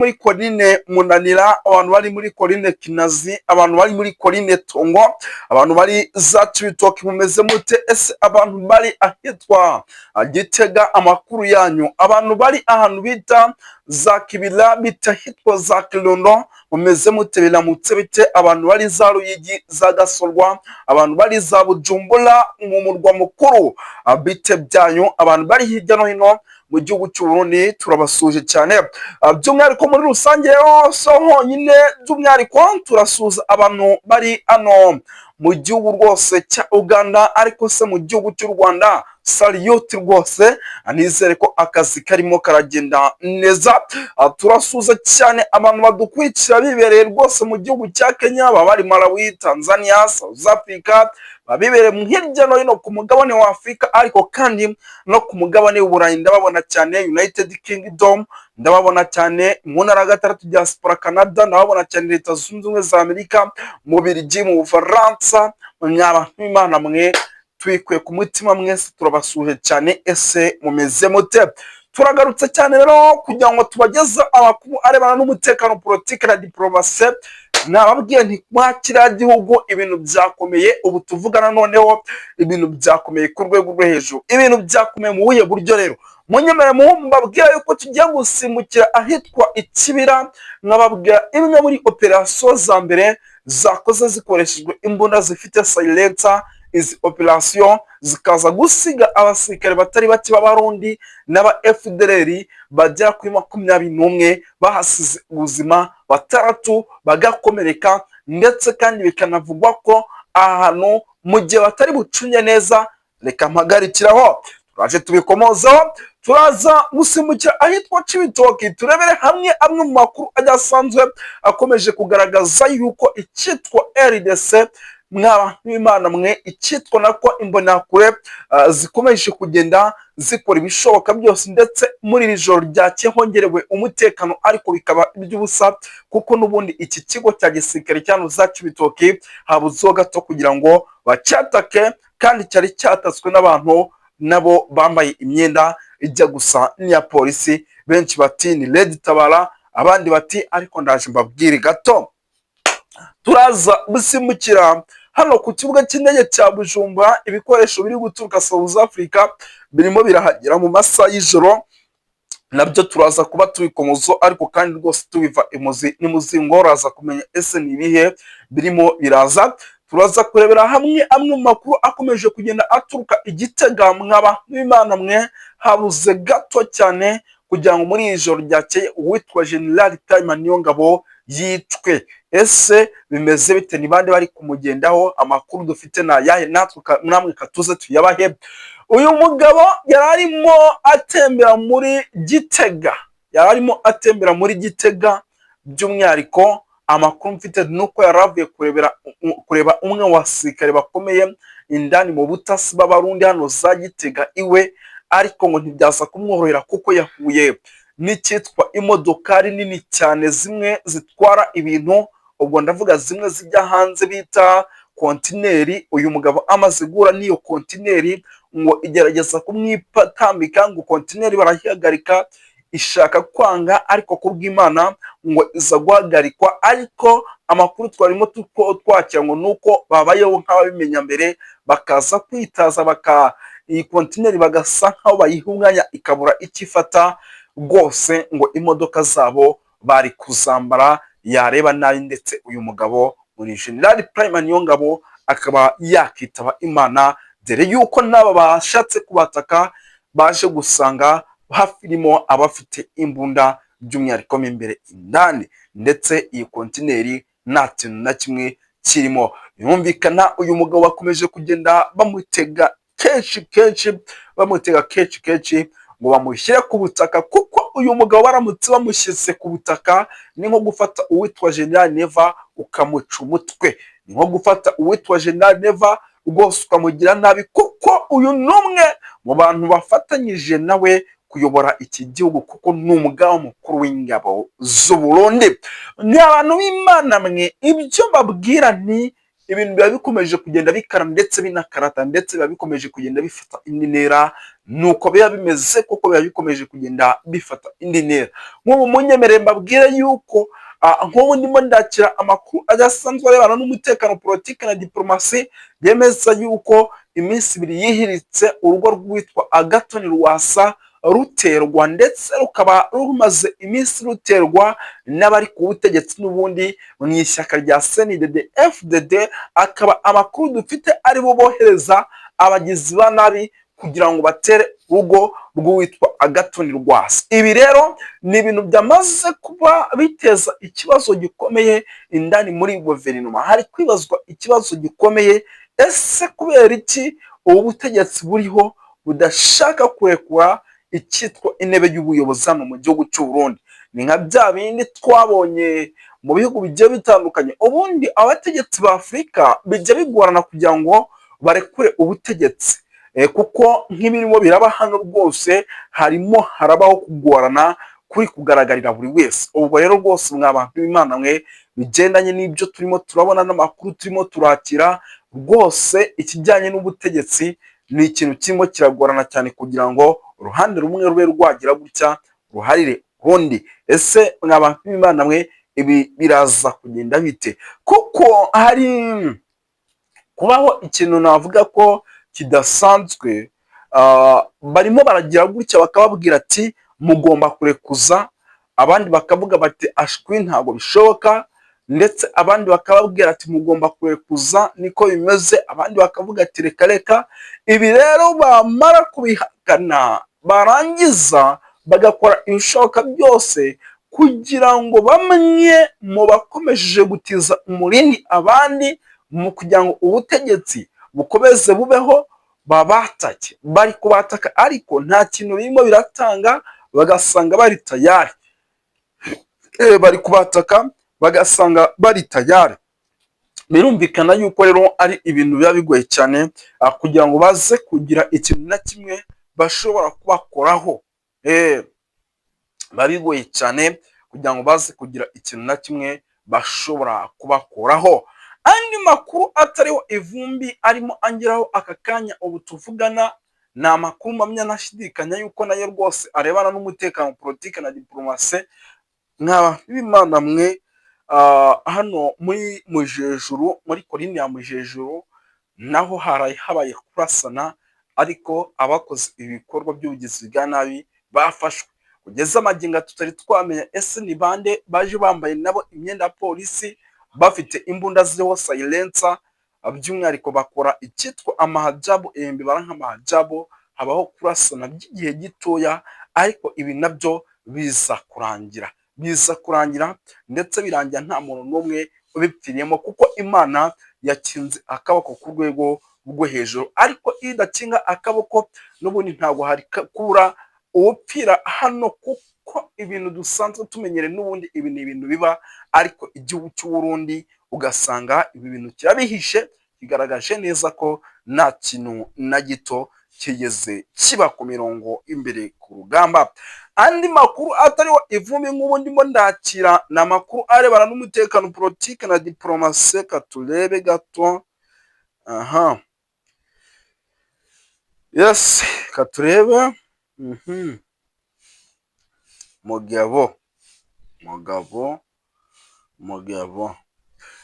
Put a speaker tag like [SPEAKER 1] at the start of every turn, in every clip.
[SPEAKER 1] muri Coline Munanira, abantu bari muri Coline Kinazi, abantu bari muri Coline Tongo, abantu bari za Cibitoke mumeze mute? Ese abantu bari ahitwa Gitega amakuru yanyu, abantu bari ahantu bita za Kibira bita hitwa za Kirundo mumeze mute? Biramutse bite? Abantu bari za Ruyigi za Gasorwa, abantu bari za Bujumbura mu murwa mukuru bite byanyu, abantu bari hirya no hino mu gihugu cy'u Burundi turabasuje cyane. By'umwihariko muri rusange yose honyine, by'umwihariko turasuza abantu bari ano mu gihugu rwose cya Uganda, ariko se mu gihugu cy'u Rwanda saliyoti rwose, nizere ko akazi karimo karagenda neza. Turasuza cyane abantu badukurikira bibereye rwose mu gihugu cya Kenya, baba bari Malawi, Tanzania, South Africa, babibereye mu hirya no hino ku mugabane wa Afurika, ariko kandi no ku mugabane w'Uburayi ndababona cyane. United Kingdom ndababona cyane, mu ntara gatandatu diaspora Canada ndababona cyane, Leta Zunze Ubumwe za Amerika, mu Birigi, mu Bufaransa, mw'abantu b'Imana mwe twikuye ku mutima mwese turabasuje cyane. Ese mumeze mute? Turagarutse cyane rero kugira ngo tubageze amakuru arebana n'umutekano, politiki na diplomasi. Nababwiye nti mwakira gihugu ibintu byakomeye, ubu tuvugana noneho ibintu byakomeye ku rwego rwo hejuru. Ibintu byakomeye mu buhe buryo rero? Munyemere mbabwira yuko tugiye gusimbukira ahitwa Ikibira, nkababwira imwe muri operasiyo za mbere zakoze zikoreshejwe imbunda zifite silencer. Izi operasiyo zikaza gusiga abasirikare batari bake b'Abarundi n'aba FDLR bagera kuri 21 bahasize ubuzima, 3 bagakomereka, ndetse kandi bikanavugwa ko ahantu mu gihe batari bucunye neza. Reka mpagarikiraho, turaje tubikomozaho. Turaza gusimbukira ahitwa Cibitoke turebere hamwe amwe mu makuru adasanzwe akomeje kugaragaza yuko icyitwa RDC mw'Imana mwe, icyitwa nako imbonakure zikomeje kugenda zikora ibishoboka byose, ndetse muri iri joro ryakeye hongerewe umutekano, ariko bikaba iby'ubusa kuko n'ubundi iki kigo cya gisirikare cyano za Cibitoke habuzeho gato kugira ngo bacyatake, kandi cyari cyatatswe n'abantu nabo bambaye imyenda ijya gusa n'iya polisi. Benshi bati ni Red Tabara, abandi bati ariko ndaje mbabwire gato. Turaza gusimbukira hano ku kibuga cy'indege cya Bujumbura, ibikoresho biri guturuka South Africa birimo birahagera mu masaha y'ijoro, nabyo turaza kuba tubikomozo, ariko kandi rwose tubiva imuzi n'imuzingo. Uraza kumenya ese ni ibihe birimo biraza. Turaza kurebera hamwe amwe mu makuru akomeje kugenda aturuka Igitega. Mw'abantu b'Imana mwe, habuze gato cyane kugira ngo muri iri joro ryakeye uwitwa General Time Niyongabo yicwe. Ese bimeze bite? Ni bande bari kumugendaho? Amakuru dufite na yahe? Namwe katuze tuyabahe. Uyu mugabo yararimo atembera muri Gitega, by'umwihariko amakuru mfite nuko yaravuye kureba umwe wa basirikare bakomeye indani mu butasi b'Abarundi hano za Gitega iwe, ariko ngo ntibyaza kumworohera kuko yahuye n'icyitwa imodokari nini cyane, zimwe zitwara ibintu, ubwo ndavuga zimwe zijya hanze bita kontineri. Uyu mugabo amaze guhura n'iyo kontineri ngo igerageza kumwipatambika, ngo kontineri barahihagarika, ishaka kwanga, ariko kubw'Imana ngo iza guhagarikwa. Ariko amakuru twarimo twakira ngo nuko babayeho nk'ababimenya mbere, bakaza kwitaza iyi kontineri bagasa nk'aho bayiha umwanya ikabura ikifata rwose, ngo imodoka zabo bari kuzambara yareba nabi. Ndetse uyu mugabo muri General Prime Niyongabo akaba yakitaba Imana, dore yuko n'aba bashatse kubataka baje gusanga hafirimo abafite imbunda, by'umwihariko imbere indani, ndetse iyi kontineri nta kintu na kimwe kirimo. Yumvikana uyu mugabo bakomeje kugenda bamutega kenshi ngo bamushyire ku butaka, kuko uyu mugabo baramutse bamushyize ku butaka ni nko gufata uwitwa General Neva ukamuca umutwe, ni nko gufata uwitwa General Neva rwose ukamugira nabi, kuko uyu n'umwe mu bantu bafatanyije nawe kuyobora iki gihugu, kuko ni umugaba mukuru w'ingabo z'u Burundi. Ni abantu b'Imana mwe, ibyo babwira ni ibintu biba bikomeje kugenda bikara ndetse binakarata, ndetse biba bikomeje kugenda bifata indi ntera nuko biba bimeze kuko biba bikomeje kugenda bifata indi ntera. Nk'ubu munyemerere mbabwire yuko nk'ubu ndimo ndakira amakuru adasanzwe arebana n'umutekano, politiki na diplomasi, yemeza yuko iminsi 2 yihiritse urugo rwitwa Agathon Rwasa ruterwa, ndetse rukaba rumaze iminsi ruterwa n'abari ku butegetsi n'ubundi mu ishyaka rya CNDD FDD. Akaba amakuru dufite ari bo bohereza abagizi ba nabi kugira ngo batere urugo rw'uwitwa Agathon Rwasa. Ibi rero ni ibintu byamaze kuba biteza ikibazo gikomeye indani muri guverinoma. Hari kwibazwa ikibazo gikomeye, ese kubera iki ubu butegetsi buriho budashaka kurekura icyitwa intebe y'ubuyobozi hano mu gihugu cy'u Burundi? Ni nka bya bindi twabonye mu bihugu bigiye bitandukanye. Ubundi abategetsi ba Afurika bijya bigorana kugira ngo barekure ubutegetsi, kuko nk'ibirimo biraba hano rwose harimo harabaho kugorana kuri kugaragarira buri wese. Ubwo rero rwose mw'abantu b'Imana mwe, bigendanye n'ibyo turimo turabona n'amakuru turimo turakira, rwose ikijyanye n'ubutegetsi ni ikintu kirimo kiragorana cyane kugira ngo uruhande rumwe rube rwagira gutya ruharire urundi. Ese mw'abantu b'Imana mwe, ibi biraza kugenda bite? Kuko hari kubaho ikintu navuga ko kidasanzwe. Barimo baragira gutya bakababwira ati mugomba kurekuza, abandi bakavuga bati ashwi ntabwo bishoboka, ndetse abandi bakababwira ati mugomba kurekuza niko bimeze, abandi bakavuga ati reka reka. Ibi rero bamara kubihakana, barangiza bagakora ibishoboka byose kugira ngo bamwe mu bakomeje gutiza umurindi abandi mu kugira ngo ubutegetsi bukomeze bubeho babatake. Bari kubataka ariko nta kintu birimo biratanga, bagasanga bari tayari. Bari kubataka bagasanga bari tayari. Birumvikana yuko rero ari ibintu biba bigoye cyane kugira ngo baze kugira ikintu na kimwe bashobora kubakoraho. Babigoye cyane kugira ngo baze kugira ikintu na kimwe bashobora kubakoraho. Andi makuru atariho ivumbi arimo angeraho aka kanya ubu tuvugana, ni amakuru mpamya ntashidikanya yuko nayo rwose arebana n'umutekano, politiki na diplomasi. Nk'abantu b'Imana mwe, hano muri Mujejuru, muri Komine ya Mujejuru naho habaye kurasana, ariko abakoze ibikorwa by'ubugizi bwa nabi bafashwe. Kugeza amagingo tutari twamenya ese ni bande baje bambaye nabo imyenda ya polisi, bafite imbunda ziriho silencer, by'umwihariko bakora icyitwa amahajabu. Mbibara nk'amahajabu, habaho kurasana by'igihe gitoya, ariko ibi nabyo biza kurangira ndetse birangira nta muntu n'umwe ubipfiriyemo, kuko Imana yakinze akaboko ku rwego rwo hejuru. Ariko iyo idakinga akaboko, n'ubundi ntabwo hari kubura uwupfira hano, kuko ibintu dusanzwe tumenyereye n'ubundi ibi ni ibintu biba. Ariko igihugu cy'u Burundi ugasanga ibi bintu kirabihishe, kigaragaje neza ko nta kintu na gito kigeze kiba ku mirongo imbere ku rugamba. Andi makuru atariho ivumbi nk'ubu ndimo ndakira, ni amakuru arebana n'umutekano, politiki na diplomasi. Katurebe gato. Yes, katurebe. Mugabo.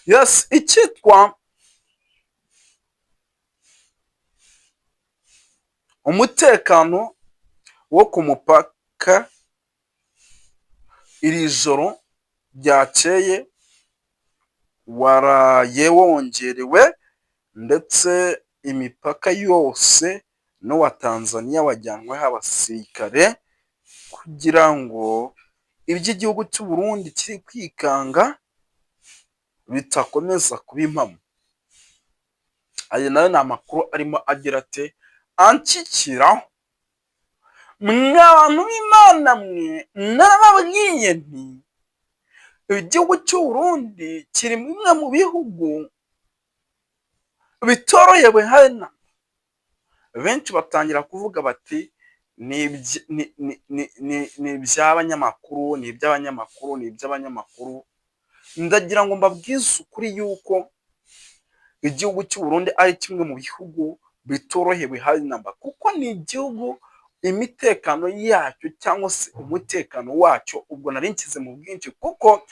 [SPEAKER 1] Yes, icyitwa umutekano wo ku mupaka. Iri joro ryakeye waraye wongerewe, ndetse imipaka yose n'uwa Tanzania wajyanweho abasirikare kugira ngo iby'igihugu cy'u Burundi kiri kwikanga bitakomeza kuba impamo. Aya nayo ni amakuru arimo agira ati anshyikiraho. Mw'abantu b'Imana mwe, narababwiye nti igihugu cy'u Burundi kiri bimwe mu bihugu bitorohewe hano. Benshi batangira kuvuga bati ni iby'abanyamakuru. Ndagira ngo mbabwize ukuri yuko igihugu cy'u Burundi ari kimwe mu bihugu bitorohewe hano, kuko ni igihugu imitekano yacyo cyangwa se umutekano wacyo, ubwo nari nshyize mu bwinshi kuko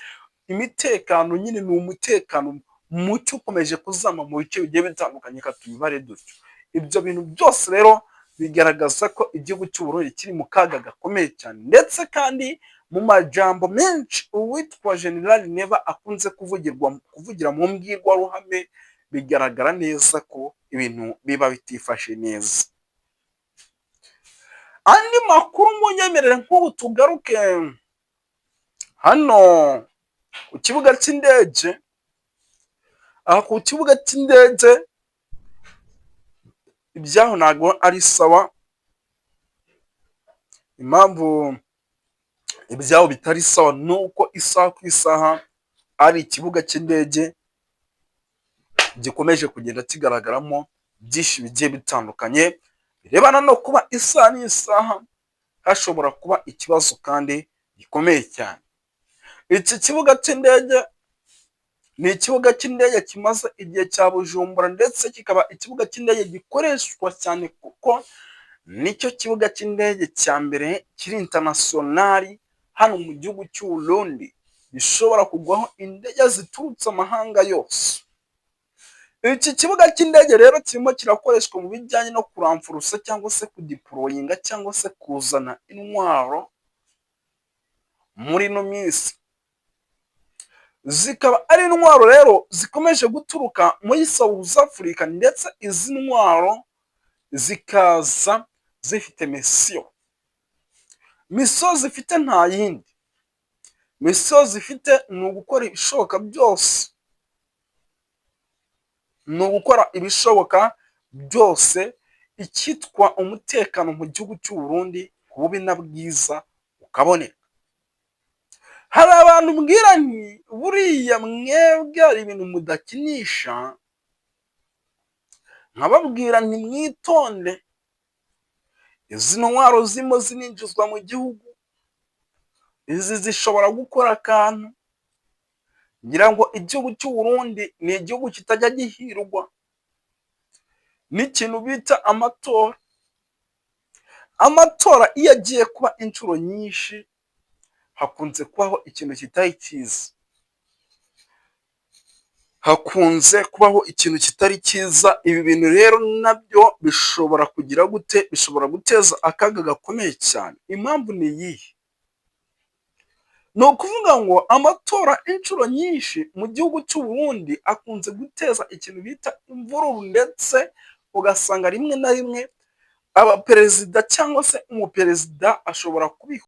[SPEAKER 1] imitekano nyine ni umutekano muke ukomeje kuzama mu bice bigiye bitandukanye, reka tubibare dutyo. Ibyo bintu byose rero bigaragaza ko igihugu cy'u Burundi kiri mu kaga gakomeye cyane, ndetse kandi mu majambo menshi uwitwa General Neva akunze kuvugira mu mbwirwaruhame, bigaragara neza ko ibintu biba bitifashe neza. Andi makuru munyemerere nk'ubu tugaruke hano ku kibuga cy'indege. Aha ku kibuga cy'indege ibyaho ntabwo ari sawa. Impamvu ibyaho bitari sawa nuko isaha ku isaha ari ikibuga cy'indege gikomeje kugenda kigaragaramo byinshi bigiye bitandukanye birebana no kuba isaha n'isaha hashobora kuba ikibazo kandi gikomeye cyane. Iki kibuga cy'indege ni ikibuga cy'indege kimaze igihe cya Bujumbura, ndetse kikaba ikibuga cy'indege gikoreshwa cyane kuko nicyo kibuga cy'indege cya mbere kiri internationali hano mu gihugu cy'u Burundi, gishobora kugwaho indege ziturutse amahanga yose. Iki kibuga cy'indege rero kirimo kirakoreshwa mu bijyanye no kuramfurusa cyangwa se kudiporoyinga cyangwa se kuzana intwaro muri ino minsi. Zikaba ari intwaro rero zikomeje guturuka muri South Africa, ndetse izi ntwaro zikaza zifite misiyo zifite nta yindi. Misiyo zifite ni ugukora ibishoboka byose, icyitwa umutekano mu gihugu cy'u Burundi ku bubi na bwiza ukaboneka. Hari abantu mbwira nti buriya mwebwe hari ibintu mudakinisha, nkababwira nti mwitonde. Izi ntwaro zimo zininjizwa mu gihugu, izi zishobora gukora akantu. Ngira ngo igihugu cy'u Burundi ni igihugu kitajya gihirwa n'ikintu bita amatora. Amatora iyo agiye kuba inshuro nyinshi hakunze kubaho ikintu kitari cyiza, Ibi bintu rero nabyo bishobora kugira gute, bishobora guteza akaga gakomeye cyane. Impamvu ni iyihe? Ni ukuvuga ngo amatora inshuro nyinshi mu gihugu cy'u Burundi akunze guteza ikintu bita imvururu, ndetse ugasanga rimwe na rimwe abaperezida cyangwa se umuperezida ashobora kubiha